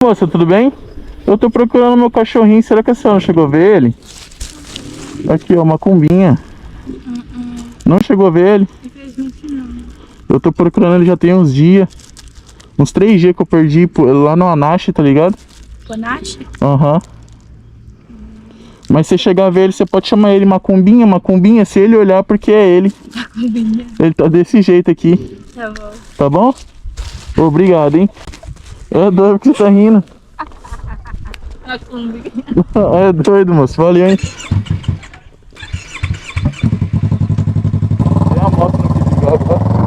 Moça, tudo bem? Eu tô procurando meu cachorrinho, será que a senhora chegou a ver ele? Aqui, ó, uma cumbinha. Não chegou a ver ele? Infelizmente não. Eu tô procurando ele já tem uns dias. Uns 3 dias que eu perdi lá no Anache, tá ligado? Bonache? Aham. Mas se você chegar a ver ele, você pode chamar ele Macumbinha, se ele olhar, porque é ele. Macumbinha. Ele tá desse jeito aqui. Tá bom. Tá bom? Obrigado, hein? É doido que você tá rindo. Macumbinha. É doido, moço. Valeu, hein? Tem a moto no que ligado, tá?